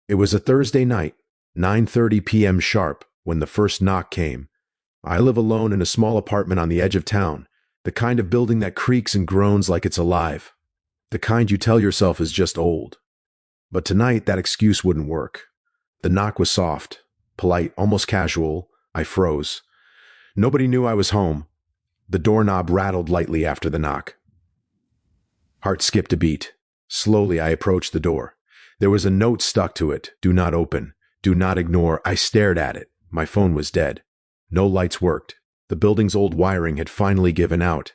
It was a Thursday night, 9:30 p.m. sharp, when the first knock came. I live alone in a small apartment on the edge of town, the kind of building that creaks and groans like it's alive. The kind you tell yourself is just old. But tonight, that excuse wouldn't work. The knock was soft, polite, almost casual. I froze. Nobody knew I was home. The doorknob rattled lightly after the knock. Heart skipped a beat. Slowly, I approached the door. There was a note stuck to it. Do not open. Do not ignore. I stared at it. My phone was dead. No lights worked. The building's old wiring had finally given out.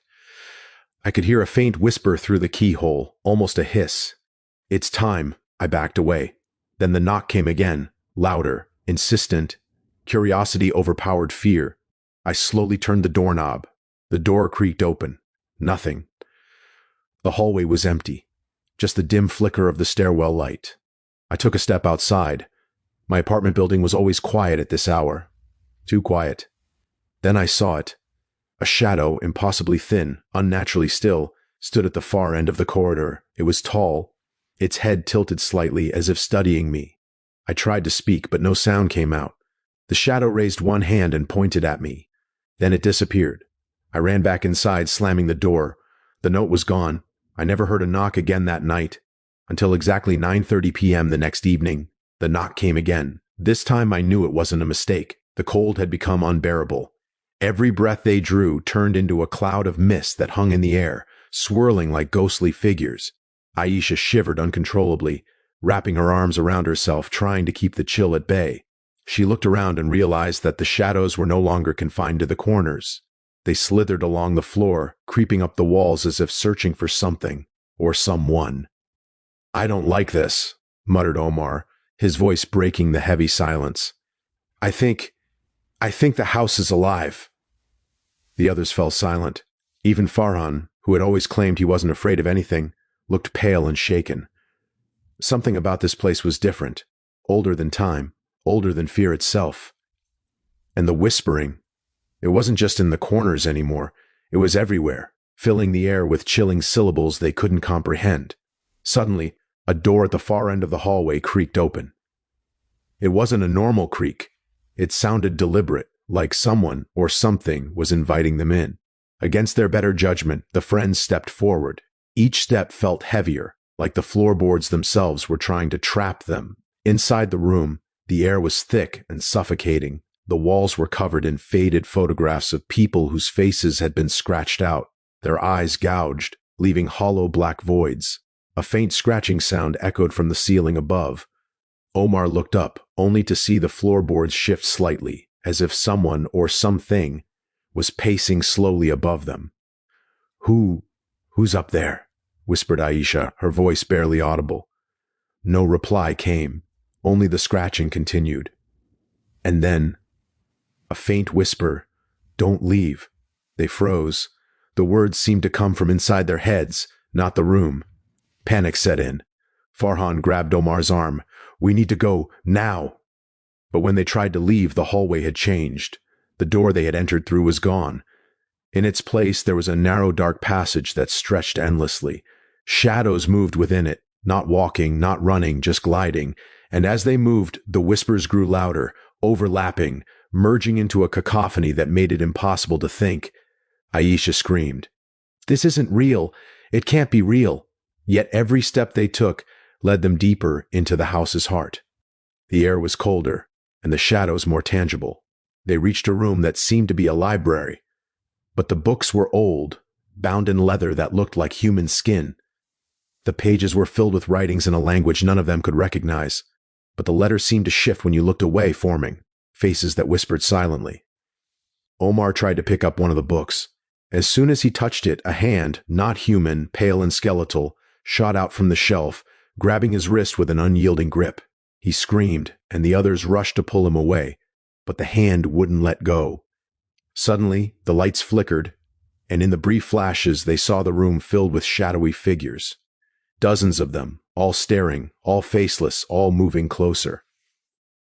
I could hear a faint whisper through the keyhole, almost a hiss. It's time. I backed away. Then the knock came again, louder, insistent. Curiosity overpowered fear. I slowly turned the doorknob. The door creaked open. Nothing. The hallway was empty. Just the dim flicker of the stairwell light. I took a step outside. My apartment building was always quiet at this hour. Too quiet. Then I saw it. A shadow, impossibly thin, unnaturally still, stood at the far end of the corridor. It was tall, its head tilted slightly as if studying me. I tried to speak, but no sound came out. The shadow raised one hand and pointed at me. Then it disappeared. I ran back inside, slamming the door. The note was gone. I never heard a knock again that night. Until exactly 9:30 p.m. the next evening, the knock came again. This time I knew it wasn't a mistake. The cold had become unbearable. Every breath they drew turned into a cloud of mist that hung in the air, swirling like ghostly figures. Aisha shivered uncontrollably, wrapping her arms around herself, trying to keep the chill at bay. She looked around and realized that the shadows were no longer confined to the corners. They slithered along the floor, creeping up the walls as if searching for something or someone. "I don't like this," muttered Omar, his voice breaking the heavy silence. I think the house is alive." The others fell silent. Even Farhan, who had always claimed he wasn't afraid of anything, looked pale and shaken. Something about this place was different, older than time, older than fear itself. And the whispering, it wasn't just in the corners anymore, it was everywhere, filling the air with chilling syllables they couldn't comprehend. Suddenly, a door at the far end of the hallway creaked open. It wasn't a normal creak. It sounded deliberate, like someone or something was inviting them in. Against their better judgment, the friends stepped forward. Each step felt heavier, like the floorboards themselves were trying to trap them. Inside the room, the air was thick and suffocating. The walls were covered in faded photographs of people whose faces had been scratched out, their eyes gouged, leaving hollow black voids. A faint scratching sound echoed from the ceiling above. Omar looked up, only to see the floorboards shift slightly, as if someone or something was pacing slowly above them. Who's up there?" whispered Aisha, her voice barely audible. No reply came, only the scratching continued. And then, a faint whisper, "Don't leave." They froze. The words seemed to come from inside their heads, not the room. Panic set in. Farhan grabbed Omar's arm. "We need to go, now." But when they tried to leave, the hallway had changed. The door they had entered through was gone. In its place, there was a narrow, dark passage that stretched endlessly. Shadows moved within it, not walking, not running, just gliding. And as they moved, the whispers grew louder, overlapping, merging into a cacophony that made it impossible to think. Aisha screamed, "This isn't real. It can't be real." Yet every step they took led them deeper into the house's heart. The air was colder, and the shadows more tangible. They reached a room that seemed to be a library. But the books were old, bound in leather that looked like human skin. The pages were filled with writings in a language none of them could recognize. But the letters seemed to shift when you looked away, forming faces that whispered silently. Omar tried to pick up one of the books. As soon as he touched it, a hand, not human, pale and skeletal, shot out from the shelf, grabbing his wrist with an unyielding grip. He screamed, and the others rushed to pull him away, but the hand wouldn't let go. Suddenly, the lights flickered, and in the brief flashes they saw the room filled with shadowy figures. Dozens of them, all staring, all faceless, all moving closer.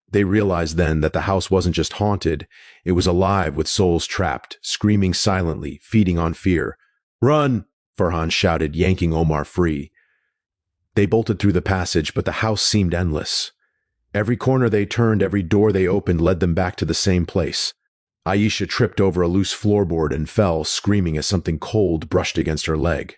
They realized then that the house wasn't just haunted, it was alive with souls trapped, screaming silently, feeding on fear. "Run!" Farhan shouted, yanking Omar free. They bolted through the passage, but the house seemed endless. Every corner they turned, every door they opened led them back to the same place. Aisha tripped over a loose floorboard and fell, screaming as something cold brushed against her leg.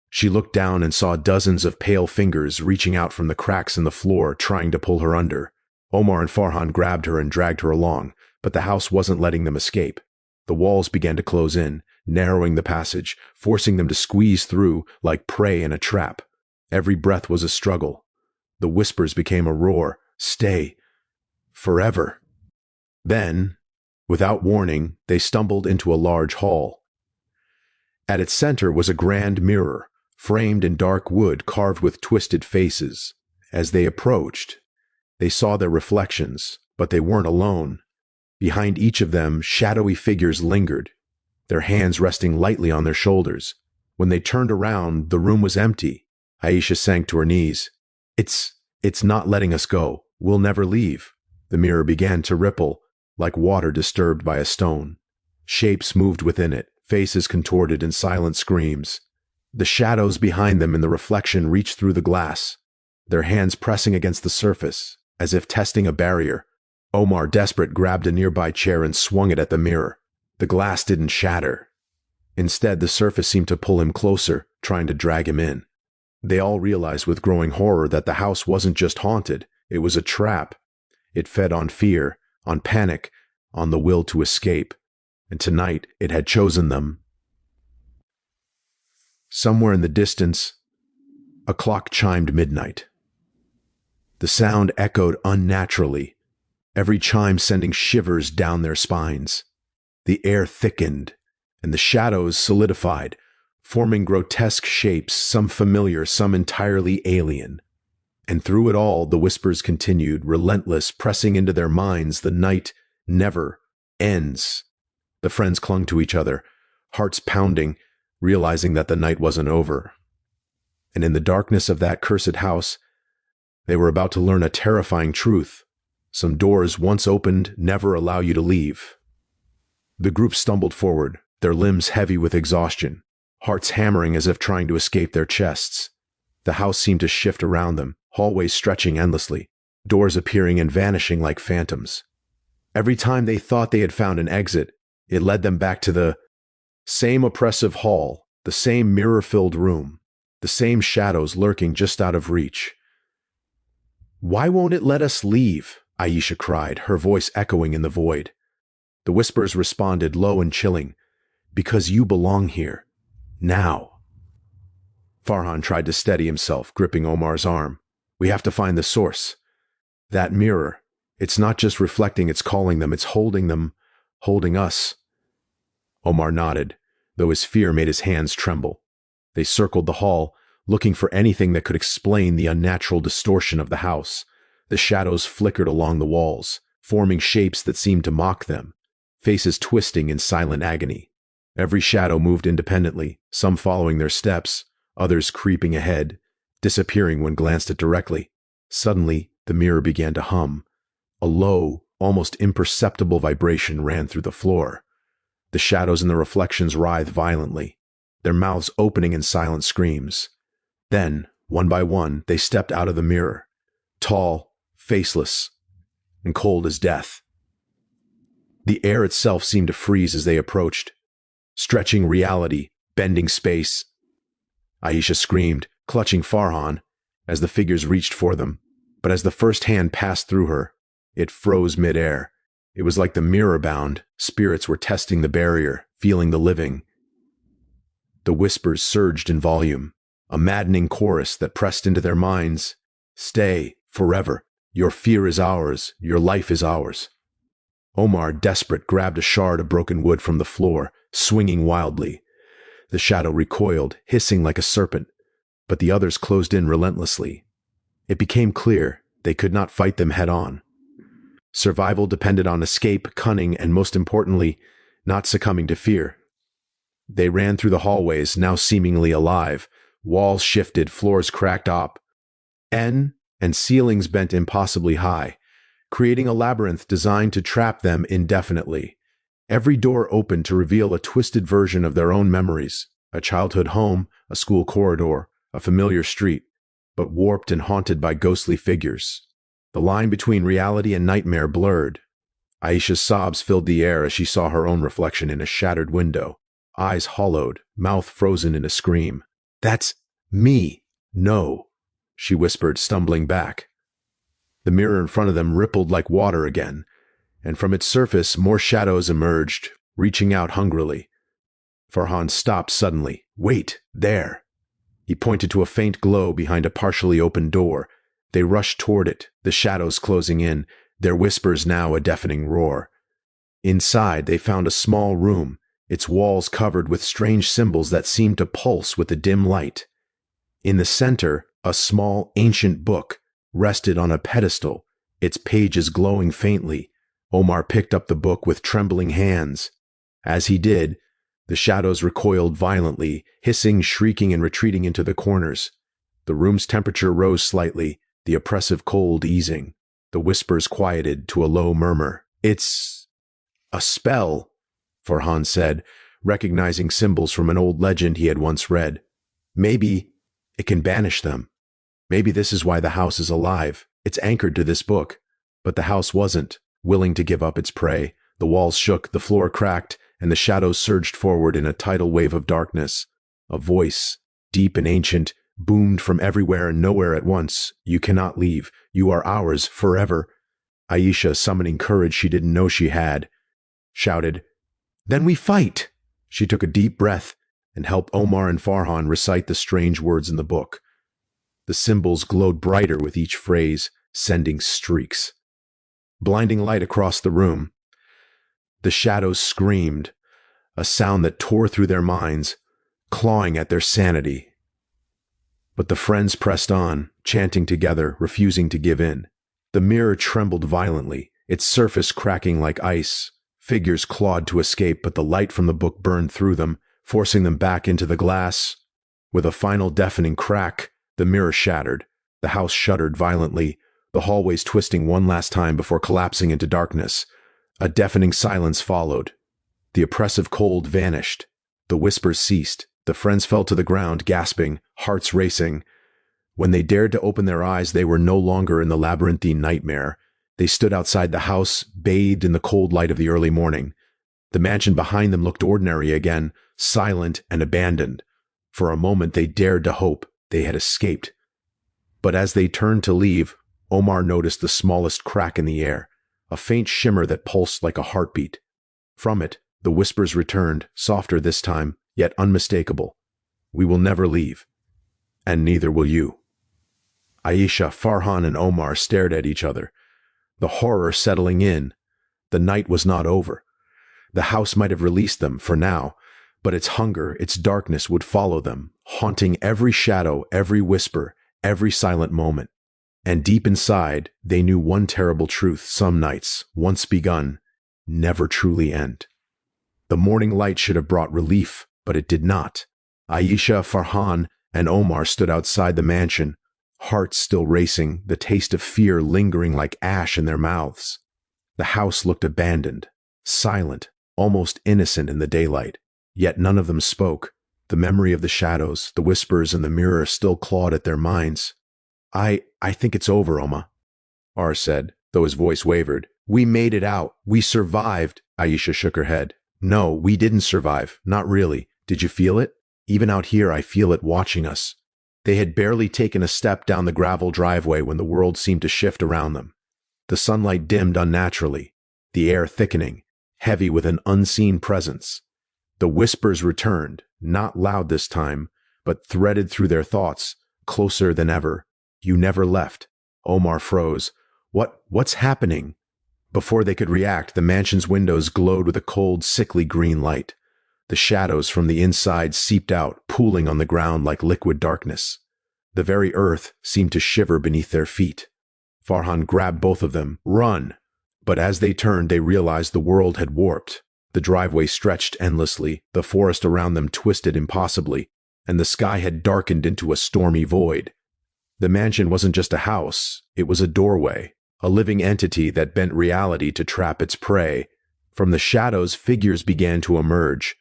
She looked down and saw dozens of pale fingers reaching out from the cracks in the floor, trying to pull her under. Omar and Farhan grabbed her and dragged her along, but the house wasn't letting them escape. The walls began to close in, narrowing the passage, forcing them to squeeze through like prey in a trap. Every breath was a struggle. The whispers became a roar. Stay. Forever. Then, without warning, they stumbled into a large hall. At its center was a grand mirror, framed in dark wood carved with twisted faces. As they approached, they saw their reflections, but they weren't alone. Behind each of them, shadowy figures lingered, their hands resting lightly on their shoulders. When they turned around, the room was empty. Aisha sank to her knees. It's not letting us go. We'll never leave. The mirror began to ripple, like water disturbed by a stone. Shapes moved within it, faces contorted in silent screams. The shadows behind them in the reflection reached through the glass, their hands pressing against the surface, as if testing a barrier. Omar, desperate, grabbed a nearby chair and swung it at the mirror. The glass didn't shatter. Instead, the surface seemed to pull him closer, trying to drag him in. They all realized with growing horror that the house wasn't just haunted, it was a trap. It fed on fear, on panic, on the will to escape. And tonight, it had chosen them. Somewhere in the distance, a clock chimed midnight. The sound echoed unnaturally, every chime sending shivers down their spines. The air thickened, and the shadows solidified, forming grotesque shapes, some familiar, some entirely alien. And through it all, the whispers continued, relentless, pressing into their minds. The night never ends. The friends clung to each other, hearts pounding, realizing that the night wasn't over. And in the darkness of that cursed house, they were about to learn a terrifying truth. Some doors, once opened, never allow you to leave. The group stumbled forward, their limbs heavy with exhaustion, hearts hammering as if trying to escape their chests. The house seemed to shift around them, hallways stretching endlessly, doors appearing and vanishing like phantoms. Every time they thought they had found an exit, it led them back to the same oppressive hall, the same mirror-filled room, the same shadows lurking just out of reach. "Why won't it let us leave?" Aisha cried, her voice echoing in the void. The whispers responded, low and chilling. "Because you belong here. Now." Farhan tried to steady himself, gripping Omar's arm. "We have to find the source. That mirror, it's not just reflecting, it's calling them, it's holding them, holding us." Omar nodded, though his fear made his hands tremble. They circled the hall, looking for anything that could explain the unnatural distortion of the house. The shadows flickered along the walls, forming shapes that seemed to mock them, faces twisting in silent agony. Every shadow moved independently, some following their steps, others creeping ahead, disappearing when glanced at directly. Suddenly, the mirror began to hum. A low, almost imperceptible vibration ran through the floor. The shadows in the reflections writhed violently, their mouths opening in silent screams. Then, one by one, they stepped out of the mirror, tall, faceless, and cold as death. The air itself seemed to freeze as they approached, stretching reality, bending space. Aisha screamed, clutching Farhan, as the figures reached for them. But as the first hand passed through her, it froze midair. It was like the mirror-bound spirits were testing the barrier, feeling the living. The whispers surged in volume, a maddening chorus that pressed into their minds. "Stay, forever. Your fear is ours. Your life is ours." Omar, desperate, grabbed a shard of broken wood from the floor, swinging wildly. The shadow recoiled, hissing like a serpent, but the others closed in relentlessly. It became clear they could not fight them head-on. Survival depended on escape, cunning, and most importantly, not succumbing to fear. They ran through the hallways, now seemingly alive. Walls shifted, floors cracked up, and ceilings bent impossibly high, creating a labyrinth designed to trap them indefinitely. Every door opened to reveal a twisted version of their own memories, a childhood home, a school corridor, a familiar street, but warped and haunted by ghostly figures. The line between reality and nightmare blurred. Aisha's sobs filled the air as she saw her own reflection in a shattered window, eyes hollowed, mouth frozen in a scream. "That's me. No," she whispered, stumbling back. The mirror in front of them rippled like water again, and from its surface more shadows emerged, reaching out hungrily. Farhan stopped suddenly. "Wait, there." He pointed to a faint glow behind a partially open door. They rushed toward it, the shadows closing in, their whispers now a deafening roar. Inside, they found a small room, its walls covered with strange symbols that seemed to pulse with the dim light. In the center, a small, ancient book rested on a pedestal, its pages glowing faintly. Omar picked up the book with trembling hands. As he did, the shadows recoiled violently, hissing, shrieking, and retreating into the corners. The room's temperature rose slightly, the oppressive cold easing. The whispers quieted to a low murmur. "It's a spell," Farhan said, recognizing symbols from an old legend he had once read. "Maybe it can banish them. Maybe this is why the house is alive. It's anchored to this book." But the house wasn't willing to give up its prey. The walls shook, the floor cracked, and the shadows surged forward in a tidal wave of darkness. A voice, deep and ancient, boomed from everywhere and nowhere at once. "You cannot leave. You are ours forever." Aisha, summoning courage she didn't know she had, shouted, "Then we fight!" She took a deep breath and helped Omar and Farhan recite the strange words in the book. The symbols glowed brighter with each phrase, sending streaks. Blinding light across the room. The shadows screamed, a sound that tore through their minds, clawing at their sanity. But the friends pressed on, chanting together, refusing to give in. The mirror trembled violently, its surface cracking like ice. Figures clawed to escape, but the light from the book burned through them, forcing them back into the glass. With a final deafening crack, the mirror shattered. The house shuddered violently, the hallways twisting one last time before collapsing into darkness. A deafening silence followed. The oppressive cold vanished. The whispers ceased. The friends fell to the ground, gasping, hearts racing. When they dared to open their eyes, they were no longer in the labyrinthine nightmare. They stood outside the house, bathed in the cold light of the early morning. The mansion behind them looked ordinary again, silent and abandoned. For a moment they dared to hope they had escaped. But as they turned to leave, Omar noticed the smallest crack in the air, a faint shimmer that pulsed like a heartbeat. From it, the whispers returned, softer this time, yet unmistakable. "We will never leave. And neither will you." Aisha, Farhan, and Omar stared at each other, the horror settling in. The night was not over. The house might have released them for now, but its hunger, its darkness would follow them, haunting every shadow, every whisper, every silent moment. And deep inside, they knew one terrible truth: some nights, once begun, never truly end. The morning light should have brought relief, but it did not. Aisha, Farhan, and Omar stood outside the mansion, hearts still racing, the taste of fear lingering like ash in their mouths. The house looked abandoned, silent, almost innocent in the daylight. Yet none of them spoke. The memory of the shadows, the whispers, and the mirror still clawed at their minds. I think it's over, Oma," Ar said, though his voice wavered. "We made it out. We survived." Aisha shook her head. "No, we didn't survive. Not really. Did you feel it? Even out here, I feel it watching us." They had barely taken a step down the gravel driveway when the world seemed to shift around them. The sunlight dimmed unnaturally, the air thickening, heavy with an unseen presence. The whispers returned, not loud this time, but threaded through their thoughts, closer than ever. "You never left." Omar froze. What's happening?" Before they could react, the mansion's windows glowed with a cold, sickly green light. The shadows from the inside seeped out, pooling on the ground like liquid darkness. The very earth seemed to shiver beneath their feet. Farhan grabbed both of them. "Run!" But as they turned, they realized the world had warped. The driveway stretched endlessly, the forest around them twisted impossibly, and the sky had darkened into a stormy void. The mansion wasn't just a house, it was a doorway, a living entity that bent reality to trap its prey. From the shadows, figures began to emerge.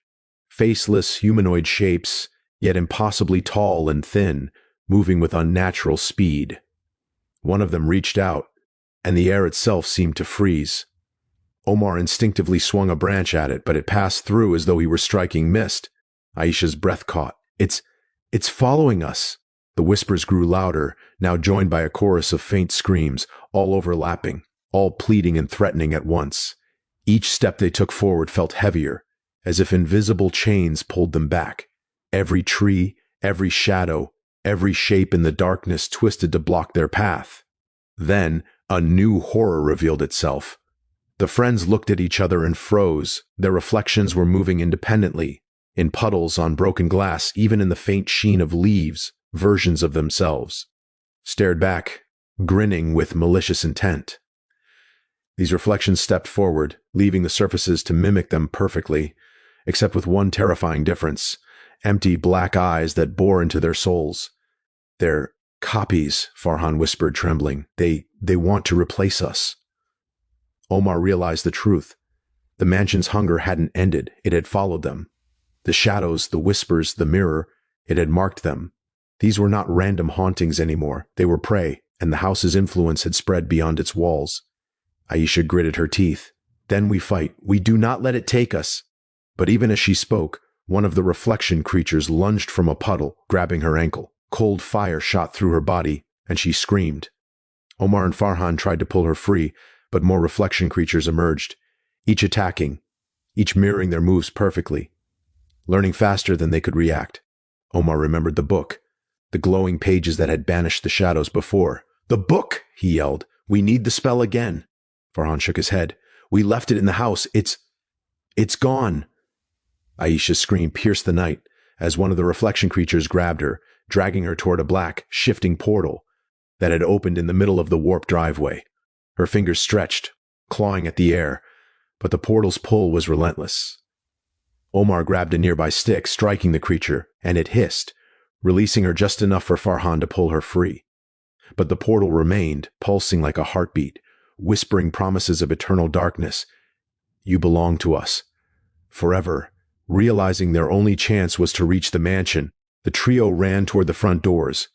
Faceless, humanoid shapes, yet impossibly tall and thin, moving with unnatural speed. One of them reached out, and the air itself seemed to freeze. Omar instinctively swung a branch at it, but it passed through as though he were striking mist. Aisha's breath caught. It's following us. The whispers grew louder, now joined by a chorus of faint screams, all overlapping, all pleading and threatening at once. Each step they took forward felt heavier, as if invisible chains pulled them back. Every tree, every shadow, every shape in the darkness twisted to block their path. Then a new horror revealed itself. The friends looked at each other and froze. Their reflections were moving independently, in puddles on broken glass, even in the faint sheen of leaves, versions of themselves. Stared back, grinning with malicious intent. These reflections stepped forward, leaving the surfaces to mimic them perfectly, except with one terrifying difference: empty black eyes that bore into their souls. They're copies, Farhan whispered, trembling. They want to replace us. Omar realized the truth. The mansion's hunger hadn't ended. It had followed them. The shadows, the whispers, the mirror, it had marked them. These were not random hauntings anymore. They were prey, and the house's influence had spread beyond its walls. Aisha gritted her teeth. Then we fight. We do not let it take us. But even as she spoke, one of the reflection creatures lunged from a puddle, grabbing her ankle. Cold fire shot through her body, and she screamed. Omar and Farhan tried to pull her free, but more reflection creatures emerged, each attacking, each mirroring their moves perfectly, learning faster than they could react. Omar remembered the book, the glowing pages that had banished the shadows before. "The book!" he yelled. "We need the spell again." Farhan shook his head. "We left it in the house. It's gone." Aisha's scream pierced the night as one of the reflection creatures grabbed her, dragging her toward a black, shifting portal that had opened in the middle of the warped driveway. Her fingers stretched, clawing at the air, but the portal's pull was relentless. Omar grabbed a nearby stick, striking the creature, and it hissed, releasing her just enough for Farhan to pull her free. But the portal remained, pulsing like a heartbeat, whispering promises of eternal darkness. "You belong to us. Forever." Realizing their only chance was to reach the mansion, the trio ran toward the front doors.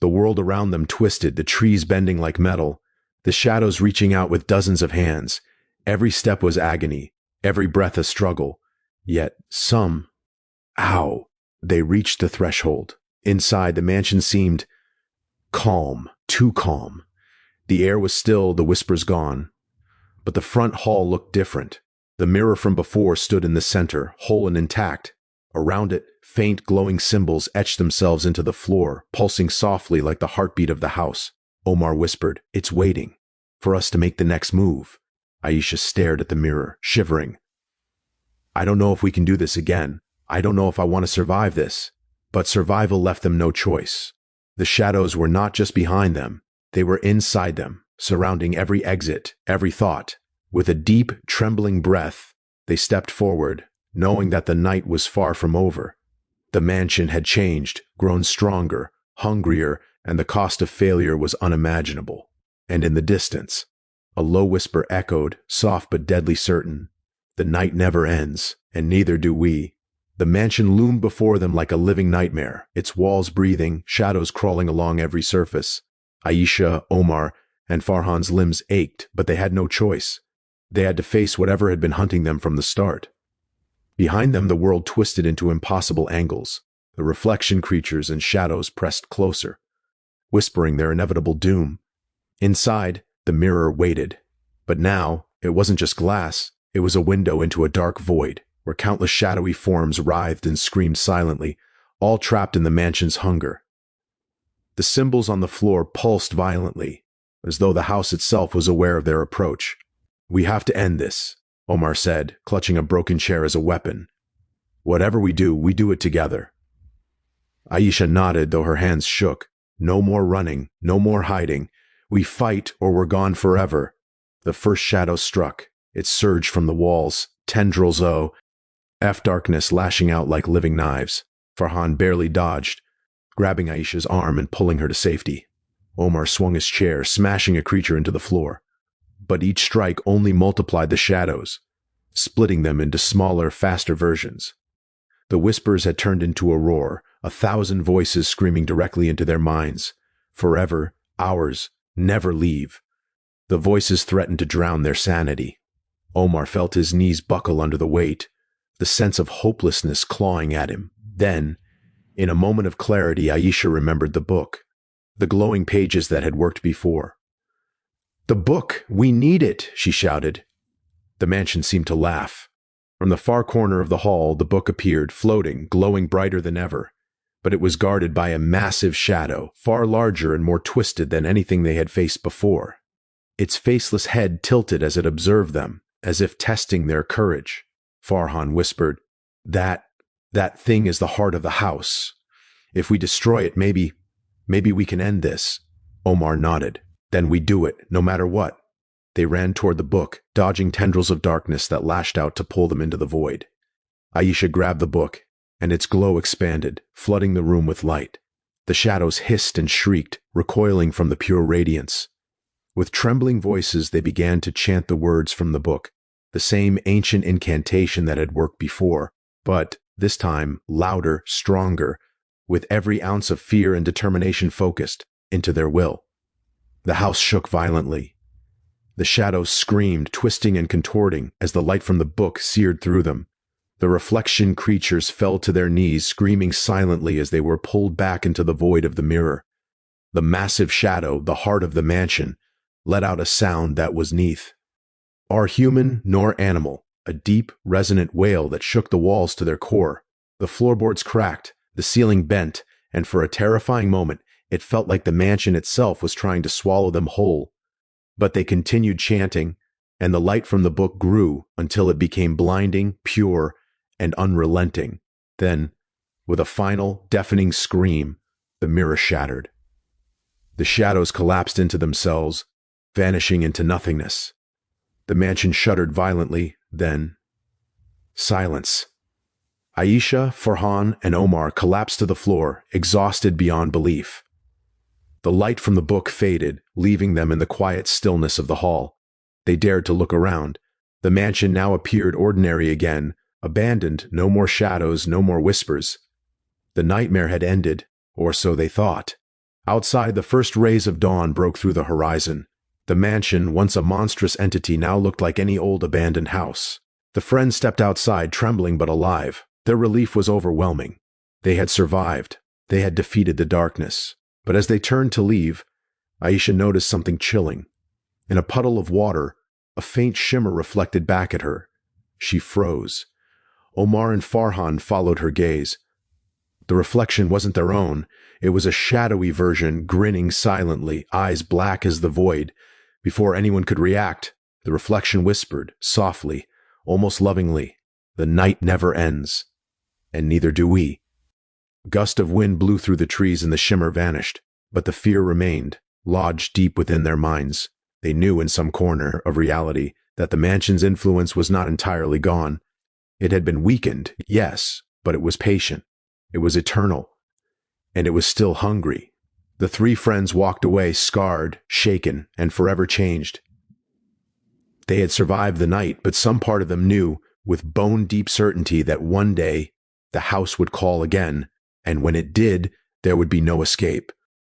The world around them twisted, the trees bending like metal, the shadows reaching out with dozens of hands. Every step was agony, every breath a struggle. Yet Ow! They reached the threshold. Inside, the mansion seemed calm, too calm. The air was still, the whispers gone. But the front hall looked different. The mirror from before stood in the center, whole and intact. Around it, faint glowing symbols etched themselves into the floor, pulsing softly like the heartbeat of the house. Omar whispered, "It's waiting for us to make the next move." Aisha stared at the mirror, shivering. "I don't know if we can do this again. I don't know if I want to survive this." But survival left them no choice. The shadows were not just behind them. They were inside them, surrounding every exit, every thought. With a deep, trembling breath, they stepped forward, knowing that the night was far from over. The mansion had changed, grown stronger, hungrier, and the cost of failure was unimaginable. And in the distance, a low whisper echoed, soft but deadly certain. "The night never ends, and neither do we." The mansion loomed before them like a living nightmare, its walls breathing, shadows crawling along every surface. Aisha, Omar, and Farhan's limbs ached, but they had no choice. They had to face whatever had been hunting them from the start. Behind them, the world twisted into impossible angles. The reflection creatures and shadows pressed closer, whispering their inevitable doom. Inside, the mirror waited. But now, it wasn't just glass. It was a window into a dark void, where countless shadowy forms writhed and screamed silently, all trapped in the mansion's hunger. The symbols on the floor pulsed violently, as though the house itself was aware of their approach. "We have to end this," Omar said, clutching a broken chair as a weapon. "Whatever we do it together." Aisha nodded, though her hands shook. "No more running, no more hiding. We fight or we're gone forever." The first shadow struck. It surged from the walls, tendrils darkness lashing out like living knives. Farhan barely dodged, grabbing Aisha's arm and pulling her to safety. Omar swung his chair, smashing a creature into the floor. But each strike only multiplied the shadows, splitting them into smaller, faster versions. The whispers had turned into a roar, 1,000 voices screaming directly into their minds. "Forever, ours, never leave." The voices threatened to drown their sanity. Omar felt his knees buckle under the weight, the sense of hopelessness clawing at him. Then, in a moment of clarity, Aisha remembered the book, the glowing pages that had worked before. "The book! We need it!" she shouted. The mansion seemed to laugh. From the far corner of the hall, the book appeared, floating, glowing brighter than ever. But it was guarded by a massive shadow, far larger and more twisted than anything they had faced before. Its faceless head tilted as it observed them, as if testing their courage. Farhan whispered, That thing is the heart of the house. If we destroy it, maybe we can end this." Omar nodded. "Then we do it, no matter what." They ran toward the book, dodging tendrils of darkness that lashed out to pull them into the void. Aisha grabbed the book, and its glow expanded, flooding the room with light. The shadows hissed and shrieked, recoiling from the pure radiance. With trembling voices, they began to chant the words from the book, the same ancient incantation that had worked before, but, this time, louder, stronger, with every ounce of fear and determination focused into their will. The house shook violently. The shadows screamed, twisting and contorting, as the light from the book seared through them. The reflection creatures fell to their knees, screaming silently as they were pulled back into the void of the mirror. The massive shadow, the heart of the mansion, let out a sound that was neath. Are human nor animal, a deep, resonant wail that shook the walls to their core. The floorboards cracked, the ceiling bent, and for a terrifying moment, it felt like the mansion itself was trying to swallow them whole. But they continued chanting, and the light from the book grew until it became blinding, pure, and unrelenting. Then, with a final, deafening scream, the mirror shattered. The shadows collapsed into themselves, vanishing into nothingness. The mansion shuddered violently, then silence. Aisha, Farhan, and Omar collapsed to the floor, exhausted beyond belief. The light from the book faded, leaving them in the quiet stillness of the hall. They dared to look around. The mansion now appeared ordinary again, abandoned, no more shadows, no more whispers. The nightmare had ended, or so they thought. Outside, the first rays of dawn broke through the horizon. The mansion, once a monstrous entity, now looked like any old abandoned house. The friends stepped outside, trembling but alive. Their relief was overwhelming. They had survived. They had defeated the darkness. But as they turned to leave, Aisha noticed something chilling. In a puddle of water, a faint shimmer reflected back at her. She froze. Omar and Farhan followed her gaze. The reflection wasn't their own. It was a shadowy version, grinning silently, eyes black as the void. Before anyone could react, the reflection whispered, softly, almost lovingly, "The night never ends. And neither do we." A gust of wind blew through the trees and the shimmer vanished, but the fear remained, lodged deep within their minds. They knew in some corner of reality that the mansion's influence was not entirely gone. It had been weakened, yes, but it was patient. It was eternal. And it was still hungry. The three friends walked away scarred, shaken, and forever changed. They had survived the night, but some part of them knew, with bone-deep certainty, that one day the house would call again, and when it did, there would be no escape.